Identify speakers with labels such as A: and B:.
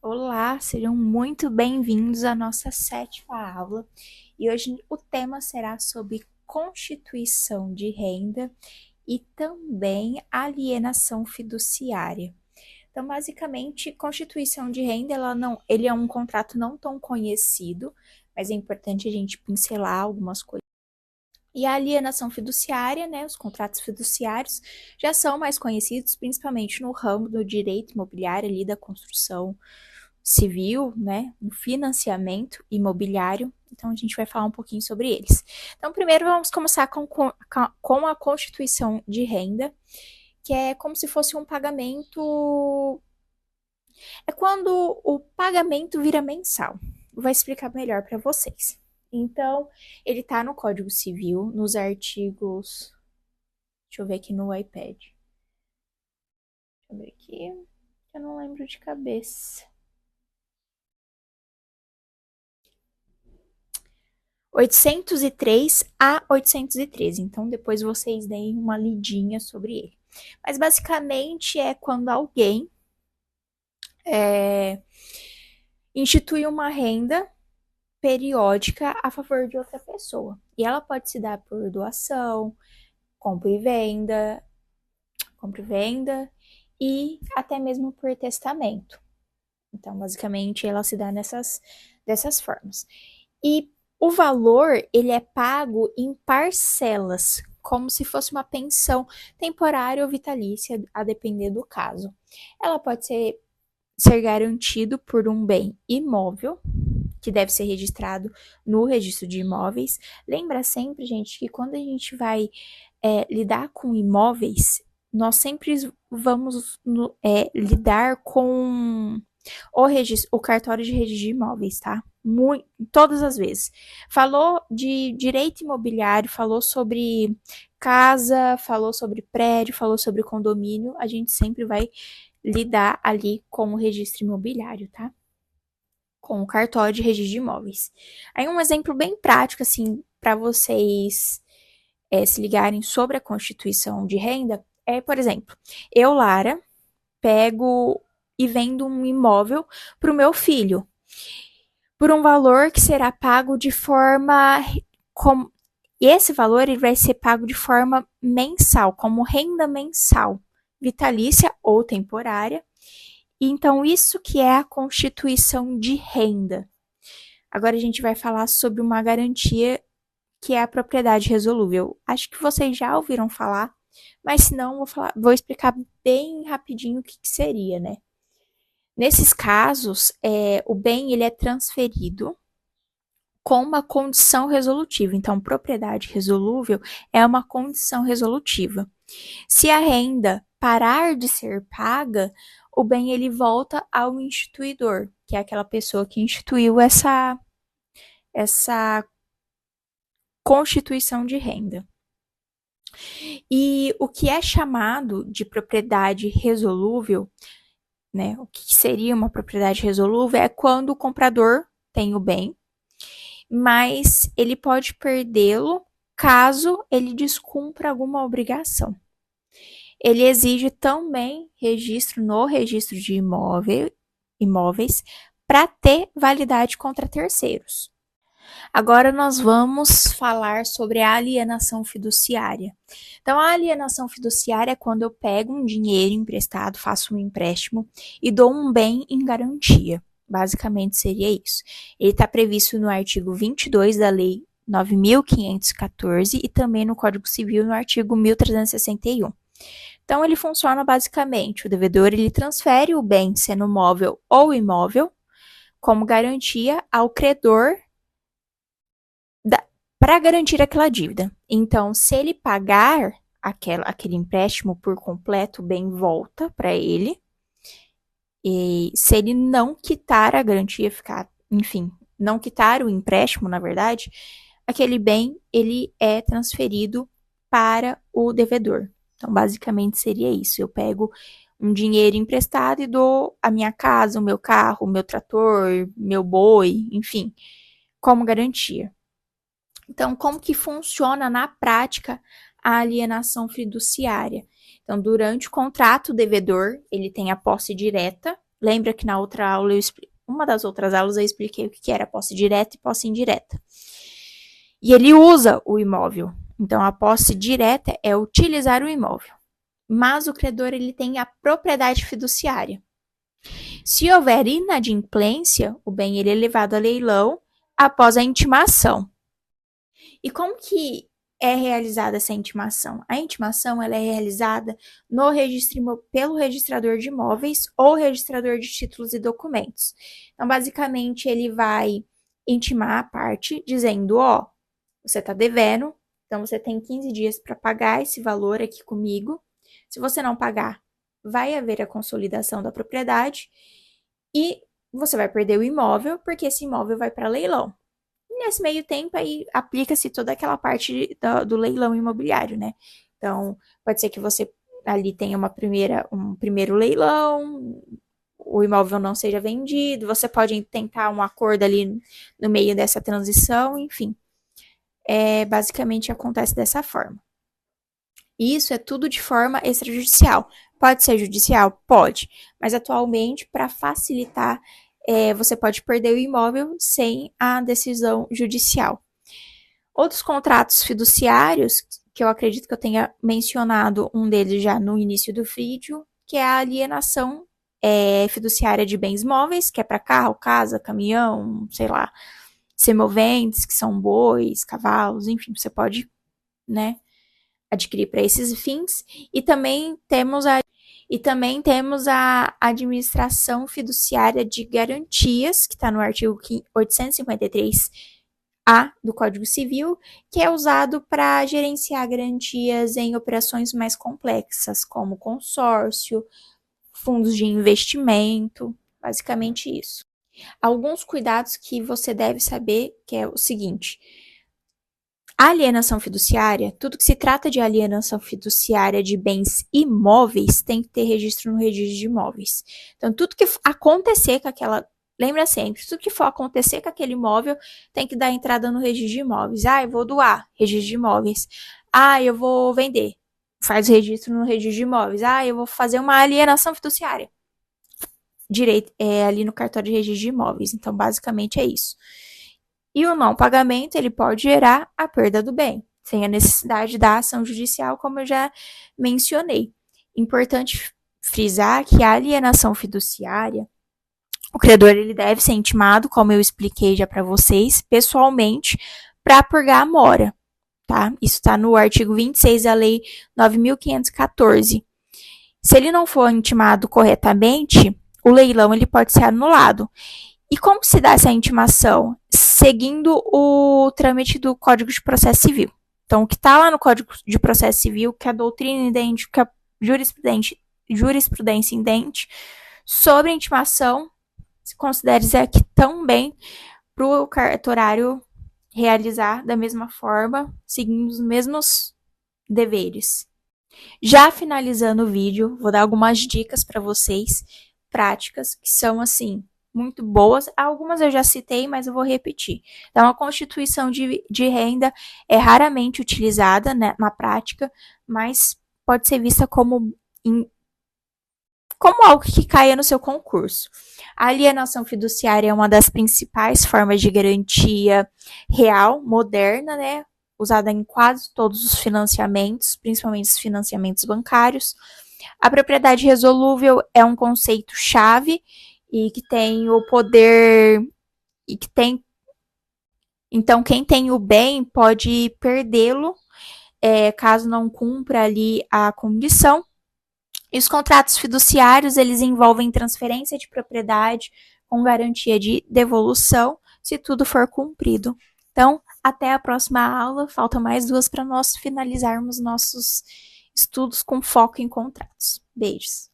A: Olá, sejam muito bem-vindos à nossa sétima aula. E hoje o tema será sobre constituição de renda e também alienação fiduciária. Então, basicamente, constituição de renda, ele é um contrato não tão conhecido, mas é importante a gente pincelar algumas coisas. E a alienação fiduciária, né, os contratos fiduciários, já são mais conhecidos, principalmente no ramo do direito imobiliário ali da construção civil, né, no financiamento imobiliário. Então, a gente vai falar um pouquinho sobre eles. Então, primeiro vamos começar com a constituição de renda, que é como se fosse um pagamento. É quando o pagamento vira mensal. Vou explicar melhor para vocês. Então, ele está no Código Civil, nos artigos. Deixa eu ver aqui no iPad. Deixa eu ver aqui. Eu não lembro de cabeça. 803 a 813. Então, depois vocês deem uma lidinha sobre ele. Mas, basicamente, é quando alguém institui uma renda periódica a favor de outra pessoa. E ela pode se dar por doação, compra e venda e até mesmo por testamento. Então, basicamente, ela se dá dessas formas. E o valor, ele é pago em parcelas, como se fosse uma pensão temporária ou vitalícia, a depender do caso. Ela pode ser garantido por um bem imóvel, que deve ser registrado no registro de imóveis. Lembra sempre, gente, que quando a gente vai lidar com imóveis, nós sempre vamos lidar com o cartório de registro de imóveis, tá? Todas as vezes. Falou de direito imobiliário, falou sobre casa, falou sobre prédio, falou sobre condomínio, a gente sempre vai lidar ali com o registro imobiliário, tá? Com o cartório de registro de imóveis. Aí um exemplo bem prático, assim, para vocês se ligarem sobre a constituição de renda, por exemplo, eu, Lara, pego e vendo um imóvel para o meu filho, por um valor que será pago de forma. E esse valor ele vai ser pago de forma mensal, como renda mensal, vitalícia ou temporária. E então, isso que é a constituição de renda. Agora a gente vai falar sobre uma garantia que é a propriedade resolúvel. Acho que vocês já ouviram falar, mas se não, vou explicar bem rapidinho o que seria, né? Nesses casos, o bem ele é transferido com uma condição resolutiva. Então, propriedade resolúvel é uma condição resolutiva. Se a renda parar de ser paga, o bem ele volta ao instituidor, que é aquela pessoa que instituiu essa constituição de renda. E o que é chamado de propriedade resolúvel, né? O que seria uma propriedade resolúvel é quando o comprador tem o bem, mas ele pode perdê-lo caso ele descumpra alguma obrigação. Ele exige também registro no registro de imóveis para ter validade contra terceiros. Agora nós vamos falar sobre a alienação fiduciária. Então, a alienação fiduciária é quando eu pego um dinheiro emprestado, faço um empréstimo e dou um bem em garantia. Basicamente seria isso. Ele está previsto no artigo 22 da Lei 9.514 e também no Código Civil no artigo 1361. Então, ele funciona basicamente, o devedor ele transfere o bem, sendo móvel ou imóvel, como garantia ao credor para garantir aquela dívida. Então, se ele pagar aquele empréstimo por completo, o bem volta para ele. E se ele não quitar a garantia, não quitar o empréstimo, na verdade, aquele bem ele é transferido para o devedor. Então, basicamente seria isso. Eu pego um dinheiro emprestado e dou a minha casa, o meu carro, o meu trator, meu boi, enfim, como garantia. Então, como que funciona na prática a alienação fiduciária? Então, durante o contrato, o devedor ele tem a posse direta Lembra que na outra aula uma das outras aulas eu expliquei o que era posse direta e posse indireta. E ele usa o imóvel. Então, a posse direta é utilizar o imóvel. Mas o credor ele tem a propriedade fiduciária. Se houver inadimplência, o bem ele é levado a leilão após a intimação. E como que é realizada essa intimação? A intimação ela é realizada no pelo registrador de imóveis ou registrador de títulos e documentos. Então, basicamente, ele vai intimar a parte dizendo, ó, você está devendo, então você tem 15 dias para pagar esse valor aqui comigo. Se você não pagar, vai haver a consolidação da propriedade e você vai perder o imóvel, porque esse imóvel vai para leilão. Nesse meio tempo, aí aplica-se toda aquela parte do leilão imobiliário, né? Então, pode ser que você ali tenha um primeiro leilão, o imóvel não seja vendido, você pode tentar um acordo ali no meio dessa transição, enfim. Basicamente acontece dessa forma. Isso é tudo de forma extrajudicial. Pode ser judicial? Pode. Mas atualmente, para facilitar, você pode perder o imóvel sem a decisão judicial. Outros contratos fiduciários, que eu acredito que eu tenha mencionado um deles já no início do vídeo, que é a alienação fiduciária de bens móveis, que é para carro, casa, caminhão, sei lá, semoventes, que são bois, cavalos, enfim, você pode, né, adquirir para esses fins. E também temos a administração fiduciária de garantias, que está no artigo 853-A do Código Civil, que é usado para gerenciar garantias em operações mais complexas, como consórcio, fundos de investimento, basicamente isso. Alguns cuidados que você deve saber, que é o seguinte: a alienação fiduciária, tudo que se trata de alienação fiduciária de bens imóveis tem que ter registro no registro de imóveis. Então, tudo que acontecer com aquela. Lembra sempre, tudo que for acontecer com aquele imóvel tem que dar entrada no registro de imóveis. Ah, eu vou doar, registro de imóveis. Ah, eu vou vender, faz o registro no registro de imóveis. Ah, eu vou fazer uma alienação fiduciária. Direito, ali no cartório de registro de imóveis. Então, basicamente é isso. E o não pagamento, ele pode gerar a perda do bem, sem a necessidade da ação judicial, como eu já mencionei. Importante frisar que a alienação fiduciária, o credor ele deve ser intimado, como eu expliquei já para vocês, pessoalmente, para purgar a mora, tá? Isso está no artigo 26 da Lei 9.514. Se ele não for intimado corretamente, o leilão ele pode ser anulado. E como se dá essa intimação? Seguindo o trâmite do Código de Processo Civil. Então, o que está lá no Código de Processo Civil, que a doutrina idêntica, que a jurisprudência idêntica sobre a intimação, se considere aqui também para o cartorário realizar da mesma forma, seguindo os mesmos deveres. Já finalizando o vídeo, vou dar algumas dicas para vocês, práticas, que são assim, muito boas. Algumas eu já citei, mas eu vou repetir. Então, a constituição de renda é raramente utilizada, né, na prática, mas pode ser vista como algo que caia no seu concurso. A alienação fiduciária é uma das principais formas de garantia real, moderna, né, usada em quase todos os financiamentos, principalmente os financiamentos bancários. A propriedade resolúvel é um conceito-chave e que tem o poder e que tem. Então, quem tem o bem pode perdê-lo caso não cumpra ali a condição. E os contratos fiduciários, eles envolvem transferência de propriedade com garantia de devolução, se tudo for cumprido. Então, até a próxima aula. Faltam mais 2 para nós finalizarmos nossos estudos com foco em contratos. Beijos!